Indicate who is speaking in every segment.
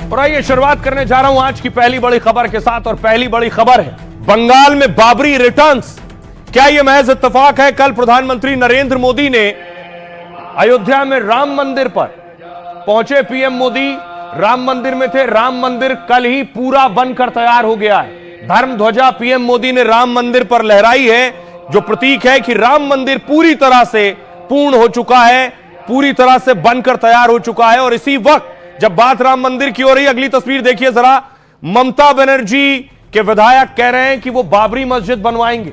Speaker 1: और आइए शुरुआत करने जा रहा हूं आज की पहली बड़ी खबर के साथ। और पहली बड़ी खबर है बंगाल में बाबरी रिटर्न्स। क्या यह महज इत्तेफाक है? कल प्रधानमंत्री नरेंद्र मोदी ने अयोध्या में राम मंदिर पर पहुंचे। पीएम मोदी राम मंदिर में थे। राम मंदिर कल ही पूरा बनकर तैयार हो गया है। धर्म ध्वजा पीएम मोदी ने राम मंदिर पर लहराई है, जो प्रतीक है कि राम मंदिर पूरी तरह से पूर्ण हो चुका है, पूरी तरह से बनकर तैयार हो चुका है। और इसी वक्त जब बात राम मंदिर की हो रही, अगली तस्वीर देखिए जरा। ममता बनर्जी के विधायक कह रहे हैं कि वो बाबरी मस्जिद बनवाएंगे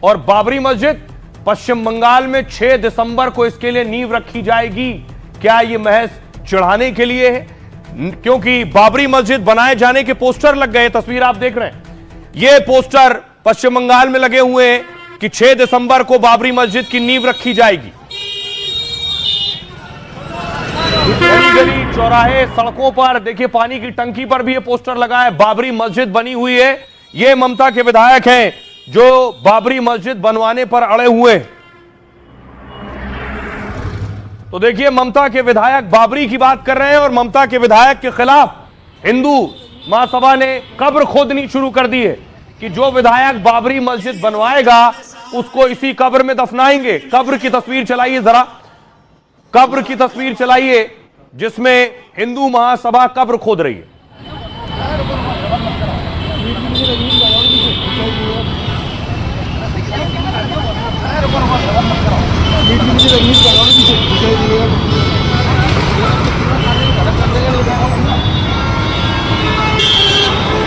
Speaker 1: और बाबरी मस्जिद पश्चिम बंगाल में 6 दिसंबर को इसके लिए नींव रखी जाएगी। क्या ये महज चिढ़ाने के लिए है? क्योंकि बाबरी मस्जिद बनाए जाने के पोस्टर लग गए। तस्वीर आप देख रहे हैं, ये पोस्टर पश्चिम बंगाल में लगे हुए हैं कि 6 दिसंबर को बाबरी मस्जिद की नींव रखी जाएगी। गली गली चौराहे सड़कों पर देखिए, पानी की टंकी पर भी ये पोस्टर लगा है, बाबरी मस्जिद बनी हुई है। ये ममता के विधायक हैं जो बाबरी मस्जिद बनवाने पर अड़े हुए हैं। तो देखिए, ममता के विधायक बाबरी की बात कर रहे हैं और ममता के विधायक के खिलाफ हिंदू महासभा ने कब्र खोदनी शुरू कर दी है कि जो विधायक बाबरी मस्जिद बनवाएगा उसको इसी कब्र में दफनाएंगे। कब्र की तस्वीर चलाइए जरा, कब्र की तस्वीर चलाइए जिसमें हिंदू महासभा कब्र खोद रही है।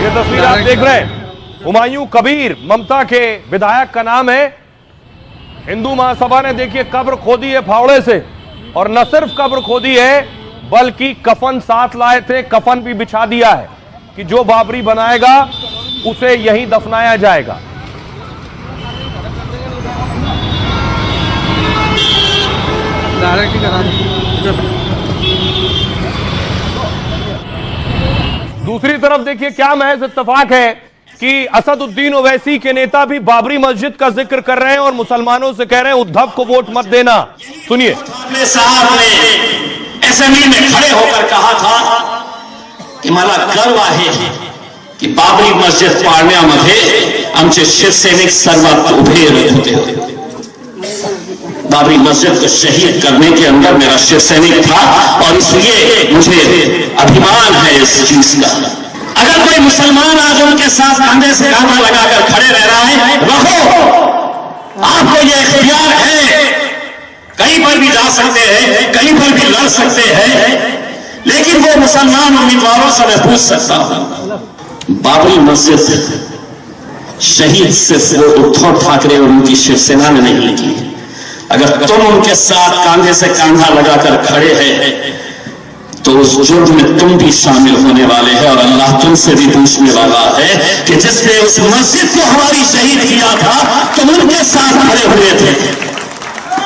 Speaker 1: ये तस्वीर आप देख रहे हैं, हुमायूं कबीर ममता के विधायक का नाम है। हिंदू महासभा ने देखिए कब्र खोदी है फावड़े से, और न सिर्फ कब्र खोदी है बल्कि कफन साथ लाए थे, कफन भी बिछा दिया है कि जो बाबरी बनाएगा उसे यहीं दफनाया जाएगा। दूसरी तरफ देखिए, क्या महज इत्तेफाक है कि असदुद्दीन ओवैसी के नेता भी बाबरी मस्जिद का जिक्र कर रहे हैं और मुसलमानों से कह रहे हैं उद्धव को वोट मत देना। सुनिए।
Speaker 2: साहब ने असेंबली में खड़े होकर कहा था की मला गर्व आहे की बाबरी मस्जिद पाडण्यामध्ये आमचे शिवसैनिक सर्वात उभे होते। बाबरी मस्जिद को शहीद करने के अंदर मेरा शिवसैनिक था और इसलिए मुझे अभिमान है इस चीज का। अगर कोई मुसलमान आज उनके साथ कंधे से कंधा लगाकर खड़े रह रहा है, रहो, आपको ये इख्तियार है, कहीं पर भी जा सकते हैं, कहीं पर भी लड़ सकते हैं, लेकिन वो मुसलमान उम्मीदवारों से मैं पूछ सकता हूं, बाबरी मस्जिद शहीद सिर्फ वो उद्धव ठाकरे और उनकी शिवसेना ने नहीं की। अगर तुम उनके साथ कांधे से कांधा लगाकर खड़े हैं तो उस जुर्म में तुम भी शामिल होने वाले हैं और अल्लाह तुमसे भी पूछने वाला है कि जिसने उस मस्जिद को हमारी शहीद किया था तुम उनके साथ खड़े हुए थे।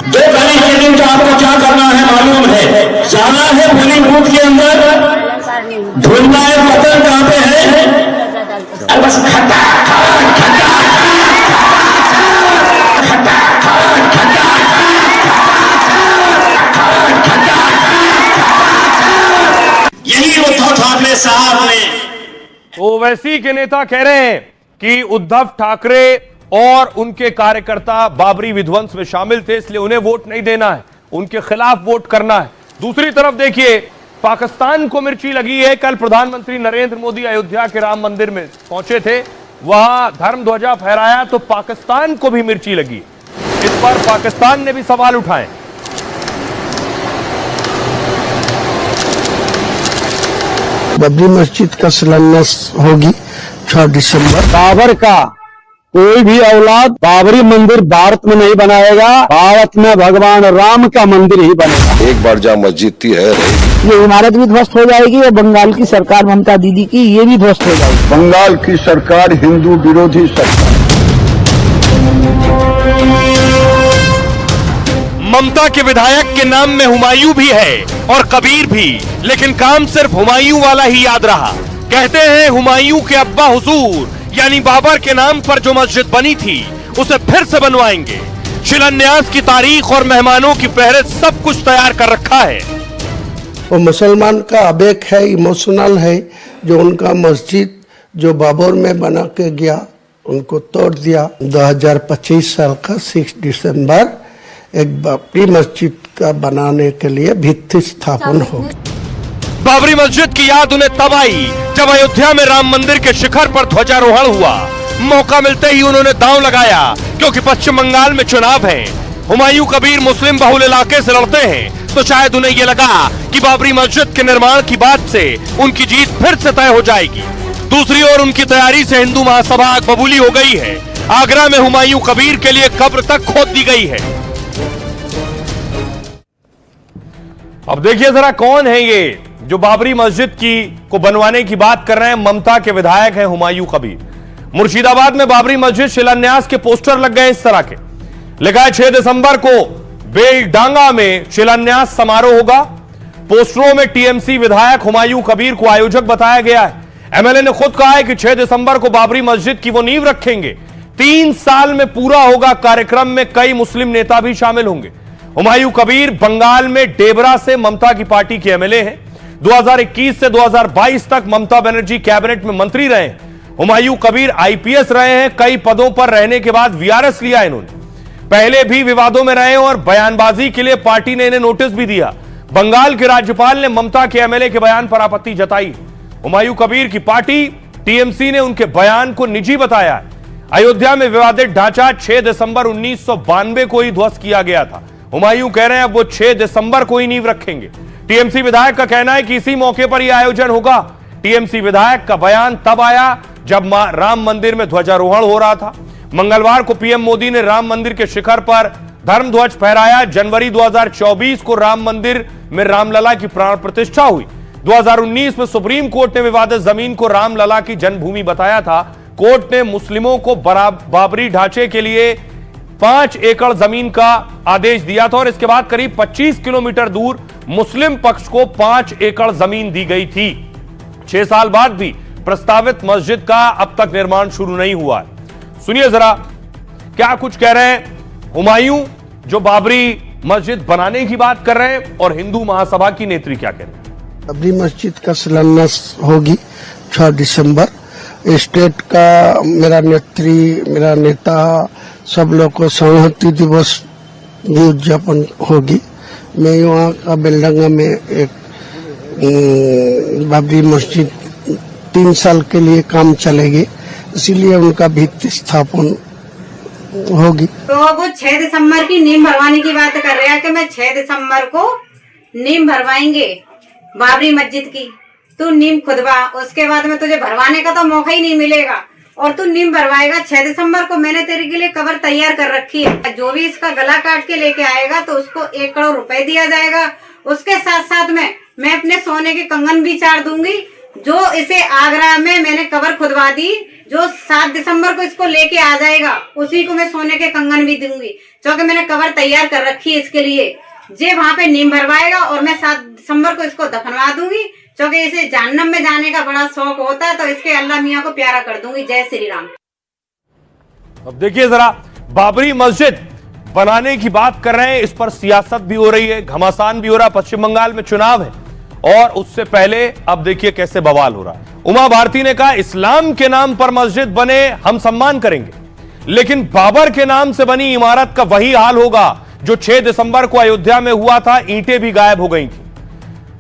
Speaker 2: 2 तारीख के दिन तो आपको क्या करना है मालूम है, जाना है पोलिंग बूथ के अंदर, ढूंढना है बटन कहां पे है, और बस खटा यही उद्धव ठाकरे साहब ने।
Speaker 1: ओवैसी के नेता कह रहे हैं कि उद्धव ठाकरे और उनके कार्यकर्ता बाबरी विध्वंस में शामिल थे, इसलिए उन्हें वोट नहीं देना है, उनके खिलाफ वोट करना है। दूसरी तरफ देखिए, पाकिस्तान को मिर्ची लगी है। कल प्रधानमंत्री नरेंद्र मोदी अयोध्या के राम मंदिर में पहुंचे थे, वहां धर्म ध्वजा फहराया तो पाकिस्तान को भी मिर्ची लगी। इस पर पाकिस्तान ने भी सवाल उठाए।
Speaker 3: बाबरी मस्जिद का शिलान्यास होगी 6 दिसंबर।
Speaker 4: बाबर का कोई भी औलाद बाबरी मंदिर भारत में नहीं बनाएगा, भारत में भगवान राम का मंदिर ही बनेगा।
Speaker 5: एक बार जहाँ मस्जिद थी है
Speaker 3: ये इमारत भी ध्वस्त हो जाएगी और बंगाल की सरकार ममता दीदी की ये भी ध्वस्त हो जाएगी।
Speaker 5: बंगाल की सरकार हिंदू विरोधी सरकार।
Speaker 1: ममता के विधायक के नाम में हुमायूं भी है और कबीर भी, लेकिन काम सिर्फ हुमायूं वाला ही याद रहा। कहते हैं हुमायूं के अब्बा हुजूर यानी बाबर के नाम पर जो मस्जिद बनी थी उसे फिर से बनवाएंगे। शिलान्यास की तारीख और मेहमानों की फहरिस्त सब कुछ तैयार कर रखा है।
Speaker 6: वो मुसलमान का आवेग है, इमोशनल है, जो उनका मस्जिद जो बाबर में बना के गया उनको तोड़ दिया। 2025 साल का 6 दिसंबर एक बाबरी मस्जिद का बनाने के लिए भित्ति स्थापन होगी।
Speaker 1: बाबरी मस्जिद की याद उन्हें तब आई जब अयोध्या में राम मंदिर के शिखर पर ध्वजारोहण हुआ। मौका मिलते ही उन्होंने दांव लगाया, क्योंकि पश्चिम बंगाल में चुनाव है। हुमायूं कबीर मुस्लिम बहुल इलाके से लड़ते हैं, तो शायद उन्हें यह लगा कि बाबरी मस्जिद के निर्माण की बात से उनकी जीत फिर से तय हो जाएगी। दूसरी ओर उनकी तैयारी से हिंदू महासभा आग बबूली हो गई है। आगरा में हुमायूं कबीर के लिए कब्र तक खोद दी गई है। अब देखिए जरा कौन है ये जो बाबरी मस्जिद की को बनवाने की बात कर रहे हैं। ममता के विधायक हैं हुमायूं कबीर। मुर्शिदाबाद में बाबरी मस्जिद शिलान्यास के पोस्टर लग गए इस तरह के। लिखा है 6 दिसंबर को बेलडांगा में शिलान्यास समारोह होगा। पोस्टरों में टीएमसी विधायक हुमायूं कबीर को आयोजक बताया गया है। एमएलए ने खुद कहा है कि 6 दिसंबर को बाबरी मस्जिद की वो नींव रखेंगे। 3 साल में पूरा होगा कार्यक्रम में कई मुस्लिम नेता भी शामिल होंगे। हुमायूं कबीर बंगाल में डेबरा से ममता की पार्टी के एमएलए हैं। 2021 से 2022 तक ममता बनर्जी कैबिनेट में मंत्री रहे हैं। हुमायूं कबीर आईपीएस रहे हैं। कई पदों पर रहने के बाद वीआरएस लिया इन्होंने। पहले भी विवादों में रहे और बयानबाजी के लिए पार्टी ने इन्हें नोटिस भी दिया। बंगाल के राज्यपाल ने ममता के एमएलए के बयान पर आपत्ति जताई। हुमायूं कबीर की पार्टी टीएमसी ने उनके बयान को निजी बताया है। अयोध्या में विवादित ढांचा 6 दिसंबर 1992 को ही ध्वस्त किया गया था। हुमायूं कह रहे हैं अब वो 6 दिसंबर को ही नींव रखेंगे। टीएमसी विधायक का कहना है कि इसी मौके पर यह आयोजन होगा। टीएमसी विधायक का बयान तब आया जब राम मंदिर में ध्वजारोहण हो रहा था। मंगलवार को पीएम मोदी ने राम मंदिर के शिखर पर धर्म ध्वज फहराया। जनवरी 2024 को राम मंदिर में रामलला की प्राण प्रतिष्ठा हुई। 2019 में सुप्रीम कोर्ट ने विवादित जमीन को रामलला की जन्मभूमि बताया था। कोर्ट ने मुस्लिमों को बाबरी ढांचे के लिए 5 एकड़ जमीन का आदेश दिया था और इसके बाद करीब 25 किलोमीटर दूर मुस्लिम पक्ष को 5 एकड़ जमीन दी गई थी। 6 साल बाद भी प्रस्तावित मस्जिद का अब तक निर्माण शुरू नहीं हुआ है। सुनिए जरा क्या कुछ कह रहे हैं हुमायूं जो बाबरी मस्जिद बनाने की बात कर रहे हैं और हिंदू महासभा की नेत्री क्या कह रहे हैं।
Speaker 6: बाबरी मस्जिद का शिलान्यास होगी 6 दिसंबर। स्टेट का मेरा नेता सब लोग को संहति दिवस भी उद्यापन होगी। मैं वहाँ का बेलडंगा में एक बाबरी मस्जिद 3 साल के लिए काम चलेगी, इसीलिए उनका भित्ति स्थापन होगी।
Speaker 7: तो वो 6 दिसंबर की नींव भरवाने की बात कर रहे हैं कि मैं 6 दिसंबर को नींव भरवाएंगे बाबरी मस्जिद की। तू नींव खुदवा, उसके बाद में तुझे भरवाने का तो मौका ही नहीं मिलेगा और तू नींव भरवाएगा। 6 दिसंबर को मैंने तेरे के लिए कबर तैयार कर रखी है। जो भी इसका गला काट के लेके आएगा तो उसको 1 करोड़ रुपए दिया जाएगा। उसके साथ साथ में मैं अपने सोने के कंगन भी चार दूंगी। जो इसे आगरा में मैंने कबर खुदवा दी, जो 7 दिसंबर को इसको लेके आ जाएगा उसी को मैं सोने के कंगन भी दूंगी, क्योंकि मैंने कबर तैयार कर रखी है इसके लिए। जे वहां पे नींव भरवाएगा और मैं 7 दिसंबर को इसको दफनवा दूंगी, क्योंकि इसे जहन्नम में जाने का बड़ा शौक होता है, तो इसके अल्लाह मियाँ को प्यारा कर दूंगी। जय श्री राम।
Speaker 1: अब देखिए जरा बाबरी मस्जिद बनाने की बात कर रहे हैं, इस पर सियासत भी हो रही है, घमासान भी हो रहा है। पश्चिम बंगाल में चुनाव है और उससे पहले अब देखिए कैसे बवाल हो रहा है। उमा भारती ने कहा इस्लाम के नाम पर मस्जिद बने हम सम्मान करेंगे, लेकिन बाबर के नाम से बनी इमारत का वही हाल होगा जो 6 दिसंबर को अयोध्या में हुआ था। ईंटें भी गायब हो गई थी।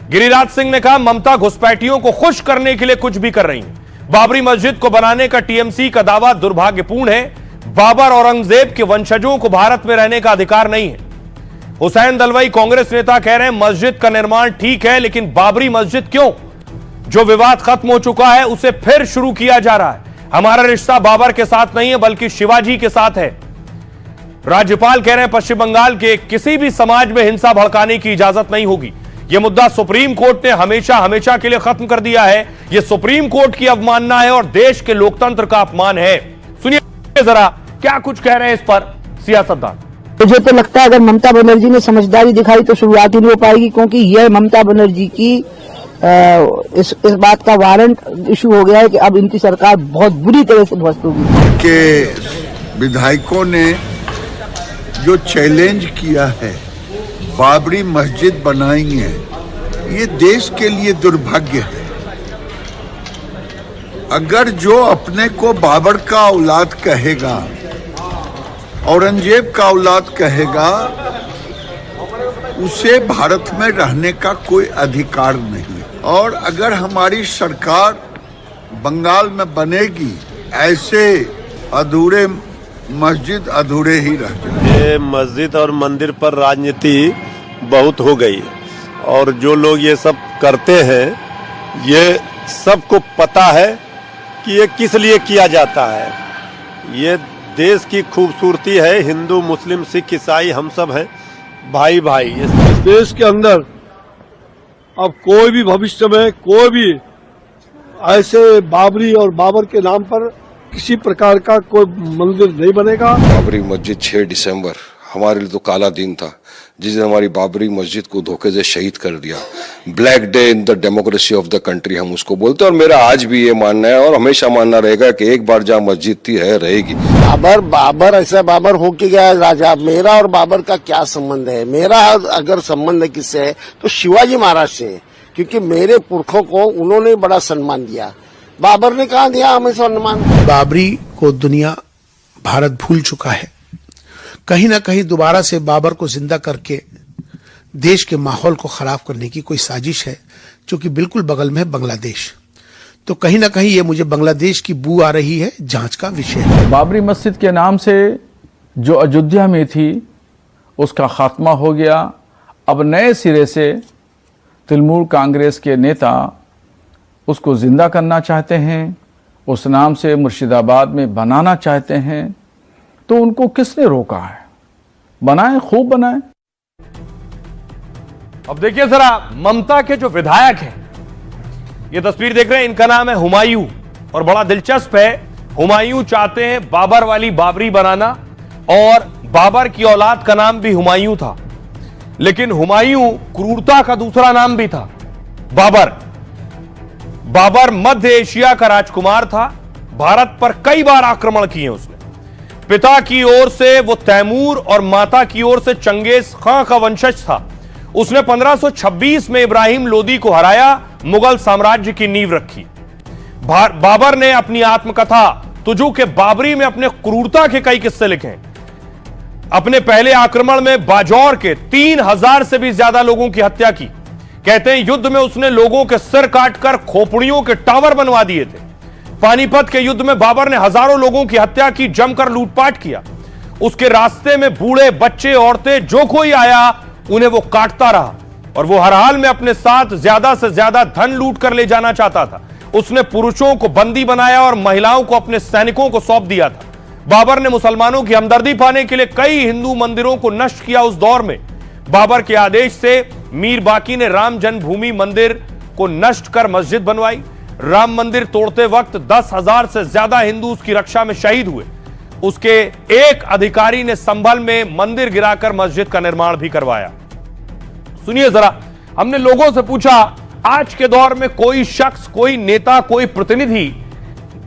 Speaker 1: गिरिराज सिंह ने कहा ममता घुसपैठियों को खुश करने के लिए कुछ भी कर रही है। बाबरी मस्जिद को बनाने का टीएमसी का दावा दुर्भाग्यपूर्ण है। बाबर औरंगजेब के वंशजों को भारत में रहने का अधिकार नहीं है। हुसैन दलवाई कांग्रेस नेता कह रहे हैं मस्जिद का निर्माण ठीक है, लेकिन बाबरी मस्जिद क्यों? जो विवाद खत्म हो चुका है उसे फिर शुरू किया जा रहा है। हमारा रिश्ता बाबर के साथ नहीं है बल्कि शिवाजी के साथ है। राज्यपाल कह रहे हैं पश्चिम बंगाल के किसी भी समाज में हिंसा भड़काने की इजाजत नहीं होगी। यह मुद्दा सुप्रीम कोर्ट ने हमेशा के लिए खत्म कर दिया है। यह सुप्रीम कोर्ट की अवमानना है और देश के लोकतंत्र का अपमान है। सुनिए जरा क्या कुछ कह रहे हैं इस पर सियासतदान।
Speaker 3: मुझे तो लगता है अगर ममता बनर्जी ने समझदारी दिखाई तो शुरुआत ही नहीं हो पाएगी, क्योंकि यह ममता बनर्जी की इस बात का वारंट इशू हो गया है कि अब इनकी सरकार बहुत बुरी तरह से ध्वस्त होगी।
Speaker 5: के विधायकों ने जो चैलेंज किया है बाबरी मस्जिद बनाएंगे, ये देश के लिए दुर्भाग्य है। अगर जो अपने को बाबर का औलाद कहेगा, औरंगजेब का औलाद कहेगा, उसे भारत में रहने का कोई अधिकार नहीं। और अगर हमारी सरकार बंगाल में बनेगी, ऐसे अधूरे मस्जिद अधूरे ही रह जाए।
Speaker 8: ये मस्जिद और मंदिर पर राजनीति बहुत हो गई और जो लोग ये सब करते हैं, ये सबको पता है कि ये किस लिए किया जाता है। ये देश की खूबसूरती है। हिंदू, मुस्लिम, सिख, ईसाई हम सब हैं भाई भाई।
Speaker 4: इस देश के अंदर अब कोई भी भविष्य में कोई भी ऐसे बाबरी और बाबर के नाम पर किसी प्रकार का कोई मंदिर नहीं बनेगा।
Speaker 9: बाबरी मस्जिद 6 दिसंबर हमारे लिए तो काला दिन था, जिसने हमारी बाबरी मस्जिद को धोखे से शहीद कर दिया। Black day in the democracy of the country हम उसको बोलते हैं। और मेरा आज भी ये मानना है और हमेशा मानना रहेगा कि एक बार जहाँ मस्जिद थी है रहेगी।
Speaker 10: बाबर ऐसा बाबर हो के गया राजा। मेरा और बाबर का क्या संबंध है? मेरा अगर संबंध है किससे है तो शिवाजी महाराज से, क्योंकि मेरे पुरखों को उन्होंने बड़ा सम्मान दिया। बाबर ने कहा दिया हमें सम्मान।
Speaker 6: बाबरी को दुनिया, भारत भूल चुका है। कहीं ना कहीं दोबारा से बाबर को जिंदा करके देश के माहौल को खराब करने की कोई साजिश है, जो कि बिल्कुल बगल में है बांग्लादेश। तो कहीं ना कहीं ये मुझे बांग्लादेश की बू आ रही है, जांच का विषय है।
Speaker 11: बाबरी मस्जिद के नाम से जो अयोध्या में थी उसका खात्मा हो गया। अब नए सिरे से तृणमूल कांग्रेस के नेता उसको जिंदा करना चाहते हैं, उस नाम से मुर्शिदाबाद में बनाना चाहते हैं। तो उनको किसने रोका है? बनाएं, खूब बनाएं।
Speaker 1: अब देखिए जरा, ममता के जो विधायक हैं, ये तस्वीर देख रहे हैं, इनका नाम है हुमायूं। और बड़ा दिलचस्प है, हुमायूं चाहते हैं बाबर वाली बाबरी बनाना, और बाबर की औलाद का नाम भी हुमायूं था। लेकिन हुमायूं क्रूरता का दूसरा नाम भी था, बाबर। बाबर मध्य एशिया का राजकुमार था। भारत पर कई बार आक्रमण किए उसने। पिता की ओर से वो तैमूर और माता की ओर से चंगेज खां का वंशज था। उसने 1526 में इब्राहिम लोदी को हराया, मुगल साम्राज्य की नींव रखी। बाबर ने अपनी आत्मकथा तुजू के बाबरी में अपने क्रूरता के कई किस्से लिखे हैं। अपने पहले आक्रमण में बाजौर के 3000 से भी ज्यादा लोगों की हत्या की। कहते हैं युद्ध में उसने लोगों के सिर काटकर खोपड़ियों के टावर बनवा दिए थे। पानीपत के युद्ध में बाबर ने हजारों लोगों की हत्या की, जमकर लूटपाट किया। उसके रास्ते में बूढ़े, बच्चे, औरतें, जो कोई आया उन्हें वो काटता रहा। और वो हर हाल में अपने साथ ज्यादा से ज्यादा धन लूट कर ले जाना चाहता था। उसने पुरुषों को बंदी बनाया और महिलाओं को अपने सैनिकों को सौंप दिया था। बाबर ने मुसलमानों की हमदर्दी पाने के लिए कई हिंदू मंदिरों को नष्ट किया। उस दौर में बाबर के आदेश से मीर बाकी ने राम जन्मभूमि मंदिर को नष्ट कर मस्जिद बनवाई। राम मंदिर तोड़ते वक्त 10,000 से ज्यादा हिंदू उसकी रक्षा में शहीद हुए। उसके एक अधिकारी ने संभल में मंदिर गिराकर मस्जिद का निर्माण भी करवाया। सुनिए जरा, हमने लोगों से पूछा, आज के दौर में कोई शख्स, कोई नेता, कोई प्रतिनिधि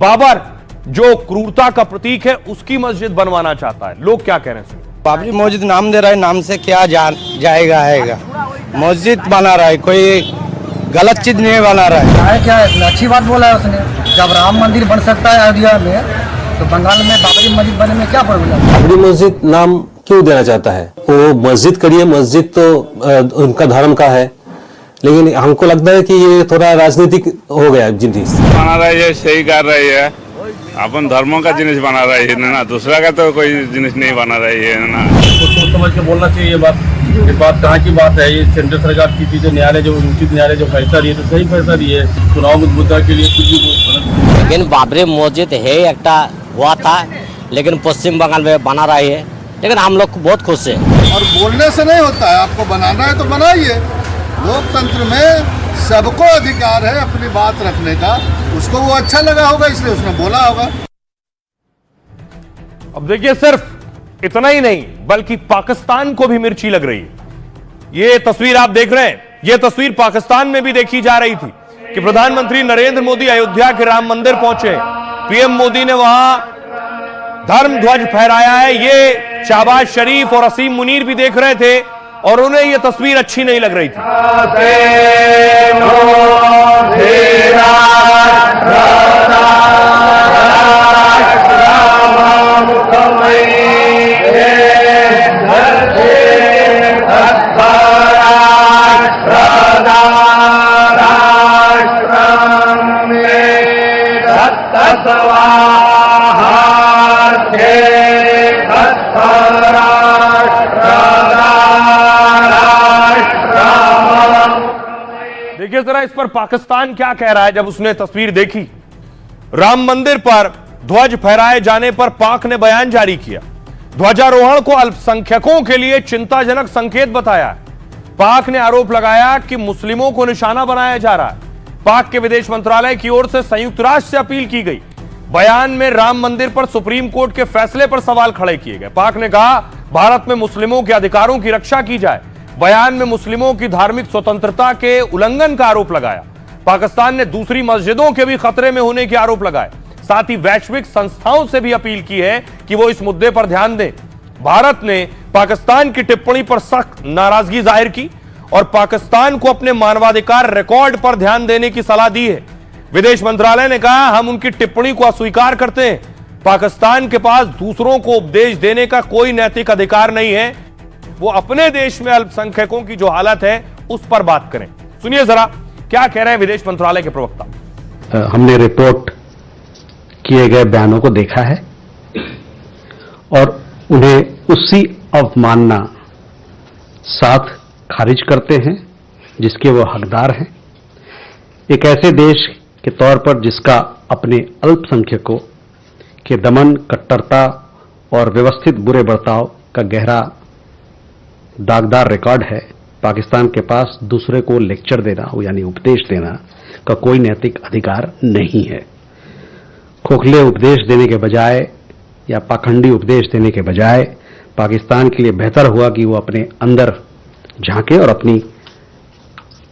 Speaker 1: बाबर जो क्रूरता का प्रतीक है उसकी मस्जिद बनवाना चाहता है, लोग क्या कह रहे हैं?
Speaker 10: बाबरी मस्जिद नाम दे रहा है, नाम से क्या जाएगा आएगा। मस्जिद बना रहा है, कोई गलत चीज नहीं बना रहा है।
Speaker 3: क्या है, अच्छी बात बोला है उसने। जब राम मंदिर बन सकता है अयोध्या में, तो बंगाल में बाबरी मस्जिद बनने में क्या प्रॉब्लम है?
Speaker 12: बाबरी मस्जिद नाम क्यों देना चाहता है? वो मस्जिद करिए, मस्जिद तो उनका धर्म का है, लेकिन हमको लगता है कि ये थोड़ा राजनीतिक हो गया। जिनिस
Speaker 13: बना रही है, सही कर रही है, अपन धर्मों का जिनिस बना रही है ना, दूसरा का तो कोई जिनिस नहीं बना रही है ना।
Speaker 14: तो सोच समझ के बोलना चाहिए। ये बात कहाँ की बात है? ये सेंट्रल सरकार की चीजें, न्यायालय जो उचित न्यायालय जो फैसला दिए तो सही फैसला दिए। चुनाव मुद्दा के लिए कुछ भी।
Speaker 15: लेकिन बाबरी मस्जिद है एक हुआ था, लेकिन पश्चिम बंगाल में बना रही है, लेकिन हम लोग बहुत खुश है।
Speaker 5: और बोलने से नहीं होता है, आपको बनाना है तो बनाइए। लोकतंत्र में सबको अधिकार है अपनी बात रखने का। उसको वो अच्छा लगा होगा इसलिए उसने बोला होगा।
Speaker 1: अब देखिए, सिर्फ इतना ही नहीं बल्कि पाकिस्तान को भी मिर्ची लग रही है। ये तस्वीर आप देख रहे हैं, ये तस्वीर पाकिस्तान में भी देखी जा रही थी कि प्रधानमंत्री नरेंद्र मोदी अयोध्या के राम मंदिर पहुंचे। पीएम मोदी ने वहां धर्म ध्वज फहराया है। ये शहबाज शरीफ और असीम मुनीर भी देख रहे थे और उन्हें यह तस्वीर अच्छी नहीं लग रही थी। देखिए जरा इस पर पाकिस्तान क्या कह रहा है जब उसने तस्वीर देखी। राम मंदिर पर ध्वज फहराए जाने पर पाक ने बयान जारी किया। ध्वजारोहण को अल्पसंख्यकों के लिए चिंताजनक संकेत बताया। पाक ने आरोप लगाया कि मुस्लिमों को निशाना बनाया जा रहा है। पाक के विदेश मंत्रालय की ओर से संयुक्त राष्ट्र से अपील की गई। बयान में राम मंदिर पर सुप्रीम कोर्ट के फैसले पर सवाल खड़े किए गए। पाक ने कहा भारत में मुस्लिमों के अधिकारों की रक्षा की जाए। बयान में मुस्लिमों की धार्मिक स्वतंत्रता के उल्लंघन का आरोप लगाया। पाकिस्तान ने दूसरी मस्जिदों के भी खतरे में होने के आरोप लगाए। साथ ही वैश्विक संस्थाओं से भी अपील की है कि वो इस मुद्दे पर ध्यान दें। भारत ने पाकिस्तान की टिप्पणी पर सख्त नाराजगी जाहिर की और पाकिस्तान को अपने मानवाधिकार रिकॉर्ड पर ध्यान देने की सलाह दी है। विदेश मंत्रालय ने कहा हम उनकी टिप्पणी को अस्वीकार करते हैं। पाकिस्तान के पास दूसरों को उपदेश देने का कोई नैतिक अधिकार नहीं है। वो अपने देश में अल्पसंख्यकों की जो हालत है उस पर बात करें। सुनिए जरा क्या कह रहे हैं विदेश मंत्रालय के प्रवक्ता।
Speaker 16: हमने रिपोर्ट किए गए बयानों को देखा है और उन्हें उसी अवमानना साथ खारिज करते हैं जिसके वो हकदार हैं। एक ऐसे देश के तौर पर जिसका अपने अल्पसंख्यकों के दमन, कट्टरता और व्यवस्थित बुरे बर्ताव का गहरा दागदार रिकॉर्ड है, पाकिस्तान के पास दूसरे को लेक्चर देना यानी उपदेश देना का कोई नैतिक अधिकार नहीं है। खोखले उपदेश देने के बजाय या पाखंडी उपदेश देने के बजाय पाकिस्तान के लिए बेहतर हुआ कि वो अपने अंदर झांके और अपनी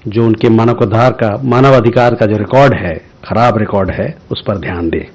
Speaker 16: जो उनके मानवाधिकार का जो रिकॉर्ड है, खराब रिकॉर्ड है, उस पर ध्यान दे।